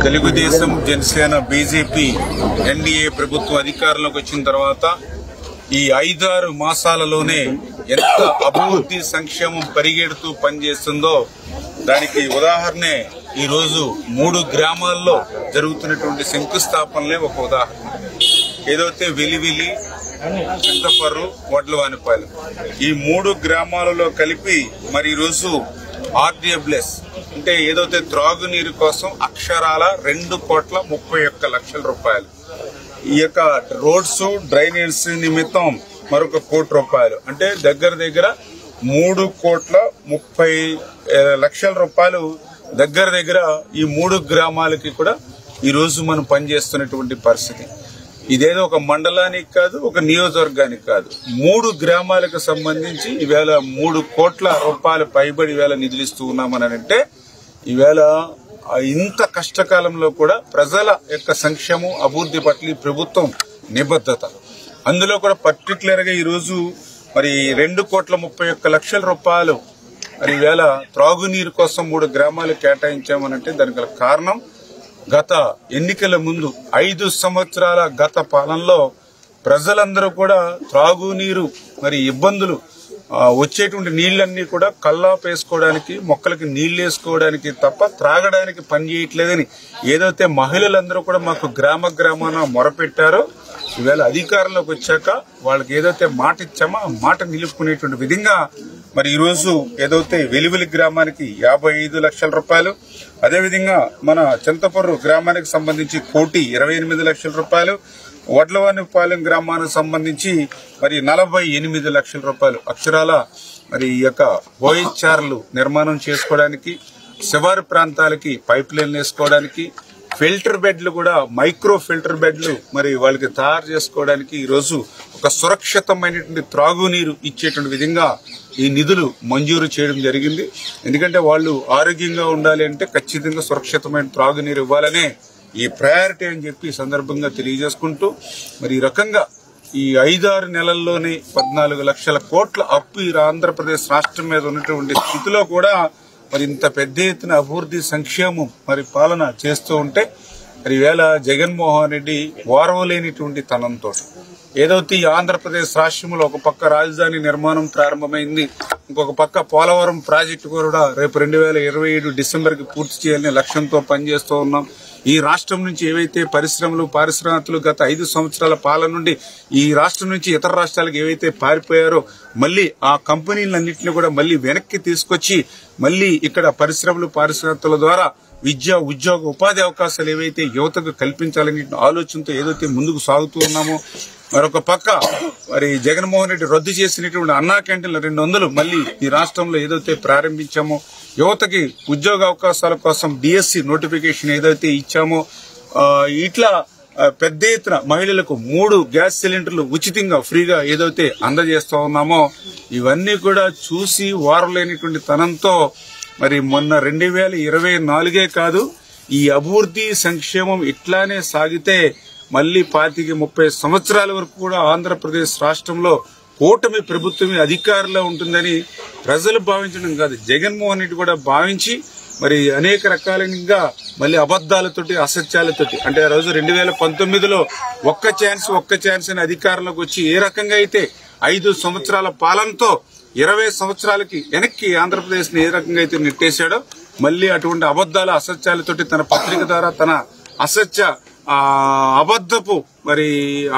Telugu Desam, Janasena, BJP, NDA ప్రభుత్వం అధికారంలోకి వచ్చిన తర్వాత ఈ 5-6 మాసాలలోనే ఎంత అభివృద్ధి సంక్షేమం పరిగెడుతూ పనిచేస్తుందో దానికి ఉదాహరణే ఈరోజు 3 గ్రామాల్లో జరుగుతున్నటువంటి శంకుస్థాపనలే ఒక ఉదాహరణ. ఏదైతే వెలివిలి, చింతపర్రు, వడ్లవానిపాలెం ఈ 3 గ్రామాలలో కలిపి మరి ఈరోజు ఆర్డబ్ల్యూఎస్ అంటే ఏదైతే త్రాగునీరు కోసం అక్షరాల 2,31,00,000 రూపాయలు, ఈ యొక్క రోడ్స్ డ్రైనేజ్ నిమిత్తం మరొక 1 కోటి రూపాయలు, అంటే దగ్గర 3,30,00,000 రూపాయలు దగ్గర ఈ 3 గ్రామాలకి కూడా ఈ రోజు మనం పనిచేస్తున్నటువంటి పరిస్థితి. ఇదేదో ఒక మండలానికి కాదు, ఒక నియోజకవర్గానికి కాదు, 3 గ్రామాలకు సంబంధించి ఈవేళ 3 కోట్ల రూపాయల పైబడి ఈవేళ నిధులు ఇస్తూ ఉన్నామని అంటే ఈవేళ ఇంత కష్టకాలంలో కూడా ప్రజల యొక్క సంక్షేమం, అభివృద్ధి పట్ల ప్రభుత్వం నిబద్ధత. అందులో కూడా పర్టికులర్ గా ఈరోజు మరి 2,31,00,000 రూపాయలు మరి ఈవేళ త్రాగునీరు కోసం 3 గ్రామాలు కేటాయించామనంటే దానికి కారణం గత ఎన్నికల ముందు 5 సంవత్సరాల గత పాలనలో ప్రజలందరూ కూడా త్రాగునీరు మరి ఇబ్బందులు వచ్చేటువంటి నీళ్లన్నీ కూడా కల్లాపేసుకోవడానికి, మొక్కలకి నీళ్లు వేసుకోవడానికి తప్ప త్రాగడానికి పని చేయట్లేదని ఏదైతే మహిళలందరూ కూడా మాకు గ్రామాన మొరపెట్టారో ఈవేళ అధికారంలోకి వచ్చాక వాళ్ళకి ఏదైతే మాట ఇచ్చామో ఆ మాట నిలుపుకునేటువంటి విధంగా మరి ఈరోజు ఏదైతే వెలివిలి గ్రామానికి 55 లక్షల రూపాయలు, అదేవిధంగా మన చింతపర్రు గ్రామానికి సంబంధించి 1,28 లక్షల రూపాయలు, వడ్లవానిపాలెం గ్రామానికి సంబంధించి మరి 48 లక్షల రూపాయలు అక్షరాల మరి ఈ యొక్క ఓహెచ్ఆర్లు నిర్మాణం చేసుకోవడానికి, శివారు ప్రాంతాలకి పైప్ లైన్లు వేసుకోవడానికి, ఫిల్టర్ బెడ్లు కూడా మైక్రో ఫిల్టర్ బెడ్లు మరి వాళ్ళకి తయారు చేసుకోవడానికి ఈరోజు ఒక సురక్షితమైనటువంటి త్రాగునీరు ఇచ్చేటువంటి విధంగా ఈ నిధులు మంజూరు చేయడం జరిగింది. ఎందుకంటే వాళ్ళు ఆరోగ్యంగా ఉండాలి అంటే ఖచ్చితంగా సురక్షితమైన త్రాగునీరు ఇవ్వాలనే ఈ ప్రయారిటీ అని చెప్పి సందర్భంగా తెలియజేసుకుంటూ మరి ఈ రకంగా ఈ 5-6 నెలల్లోనే 14 లక్షల కోట్ల అప్పు ఈ ఆంధ్రప్రదేశ్ రాష్ట్రం మీద ఉన్నటువంటి స్థితిలో కూడా మరి ఇంత పెద్ద ఎత్తున అభివృద్ధి సంక్షేమం మరి పాలన చేస్తూ ఉంటే మరి ఈవేళ జగన్మోహన్ రెడ్డి ఓర్వలేనిటువంటి తనంతో ఏదైతే ఈ ఆంధ్రప్రదేశ్ రాష్ట్రంలో ఒక పక్క రాజధాని నిర్మాణం ప్రారంభమైంది, ఇంకొక పక్క పోలవరం ప్రాజెక్టు కూడా రేపు 2027 డిసెంబర్కి పూర్తి చేయాలనే లక్ష్యంతో పనిచేస్తూ ఉన్నాం. ఈ రాష్ట్రం నుంచి ఏవైతే పరిశ్రమలు, పారిశ్రామికలు గత 5 సంవత్సరాల పాలన నుండి ఈ రాష్ట్రం నుంచి ఇతర రాష్ట్రాలకు ఏవైతే పారిపోయారో మళ్లీ ఆ కంపెనీలన్నింటినీ కూడా మళ్లీ వెనక్కి తీసుకొచ్చి మళ్లీ ఇక్కడ పరిశ్రమలు, పారిశ్రామికల ద్వారా విద్య, ఉద్యోగ, ఉపాధి అవకాశాలు ఏవైతే యువతకు కల్పించాలని ఆలోచనతో ఏదైతే ముందుకు సాగుతూ ఉన్నామో, మరొక పక్క మరి జగన్మోహన్ రెడ్డి రద్దు చేసినటువంటి అన్నా క్యాంటీన్ల 200 మళ్లీ ఈ రాష్ట్రంలో ఏదైతే ప్రారంభించామో, యువతకి ఉద్యోగ అవకాశాల కోసం డిఎస్సి నోటిఫికేషన్ ఏదైతే ఇచ్చామో, ఇట్లా పెద్ద ఎత్తున మహిళలకు 3 గ్యాస్ సిలిండర్లు ఉచితంగా ఫ్రీగా ఏదైతే అందజేస్తా ఉన్నామో ఇవన్నీ కూడా చూసి వారలేనిటువంటి తనంతో మరి మొన్న 2024 కాదు ఈ అభివృద్ధి సంక్షేమం ఇట్లానే సాగితే మళ్లీ 25-30 సంవత్సరాల వరకు కూడా ఆంధ్రప్రదేశ్ రాష్ట్రంలో కూటమి ప్రభుత్వమే అధికారంలో ఉంటుందని ప్రజలు భావించడం కాదు, జగన్మోహన్ రెడ్డి కూడా భావించి మరి అనేక రకాలుగా మళ్ళీ అబద్దాలతోటి, అసత్యాలతోటి అంటే ఆ రోజు 2019లో ఒక్క ఛాన్స్ అని అధికారంలోకి వచ్చి ఏ రకంగా అయితే 5 సంవత్సరాల పాలనతో 20 సంవత్సరాలకి వెనక్కి ఆంధ్రప్రదేశ్ ని ఏ రకంగా అయితే నెట్టేశాడో మళ్లీ అటువంటి అబద్దాల, అసత్యాలతోటి తన పత్రిక ద్వారా తన అసత్య అబద్దపు మరి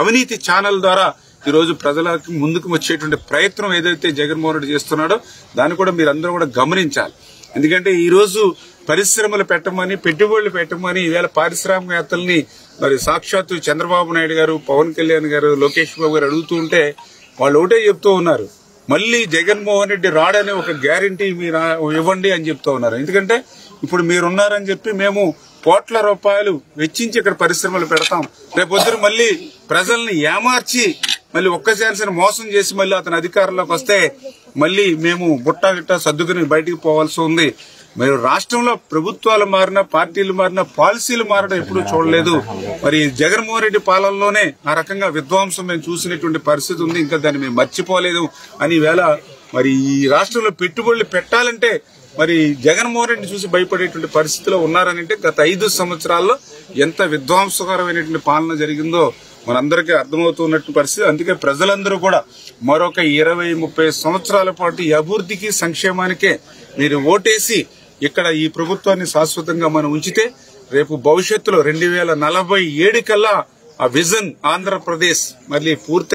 అవినీతి ఛానల్ ద్వారా ఈరోజు ప్రజలకు ముందుకు వచ్చేటువంటి ప్రయత్నం ఏదైతే జగన్మోహన్ రెడ్డి చేస్తున్నాడో దాన్ని కూడా మీరందరూ కూడా గమనించాలి. ఎందుకంటే ఈ రోజు పరిశ్రమలు పెట్టమని, పెట్టుబడులు పెట్టమని ఈవేళ పారిశ్రామికవేత్తల్ని మరి సాక్షాత్తు చంద్రబాబు నాయుడు గారు, పవన్ కళ్యాణ్ గారు, లోకేష్ బాబు గారు అడుగుతూ ఉంటే వాళ్ళు ఒకటే చెప్తూ ఉన్నారు, మళ్లీ జగన్మోహన్ రెడ్డి రాడని ఒక గ్యారంటీ మీరు ఇవ్వండి అని చెప్తూ ఉన్నారు. ఎందుకంటే ఇప్పుడు మీరున్నారని చెప్పి మేము కోట్ల రూపాయలు వెచ్చించి ఇక్కడ పరిశ్రమలు పెడతాం, రేపొద్దున మళ్లీ ప్రజల్ని ఏమార్చి మళ్లీ ఒక్క ఛాన్స్ మోసం చేసి మళ్లీ అతను అధికారంలోకి వస్తే మళ్లీ మేము బుట్టా గిట్టా సర్దుకుని బయటికి పోవాల్సి ఉంది. మీరు రాష్ట్రంలో ప్రభుత్వాలు మారినా, పార్టీలు మారినా, పాలసీలు మారడం ఎప్పుడూ చూడలేదు. మరి జగన్మోహన్ రెడ్డి పాలనలోనే ఆ రకంగా విధ్వంసం మేము చూసినటువంటి పరిస్థితి ఉంది, ఇంకా దాన్ని మేము మర్చిపోలేదు అని వేళ మరి ఈ రాష్ట్రంలో పెట్టుబడులు పెట్టాలంటే మరి జగన్మోహన్ రెడ్డిని చూసి భయపడేటువంటి పరిస్థితిలో ఉన్నారనంటే గత 5 సంవత్సరాల్లో ఎంత విధ్వంసకరమైనటువంటి పాలన జరిగిందో మనందరికీ అర్థమవుతున్నటువంటి పరిస్థితి. అందుకే ప్రజలందరూ కూడా మరొక 20-30 సంవత్సరాల పాటు ఈ అభివృద్ధికి సంక్షేమానికే మీరు ఓటేసి ఇక్కడ ఈ ప్రభుత్వాన్ని శాశ్వతంగా మనం ఉంచితే రేపు భవిష్యత్తులో 2047 కల్లా ఆ విజన్ ఆంధ్రప్రదేశ్ మళ్ళీ పూర్తి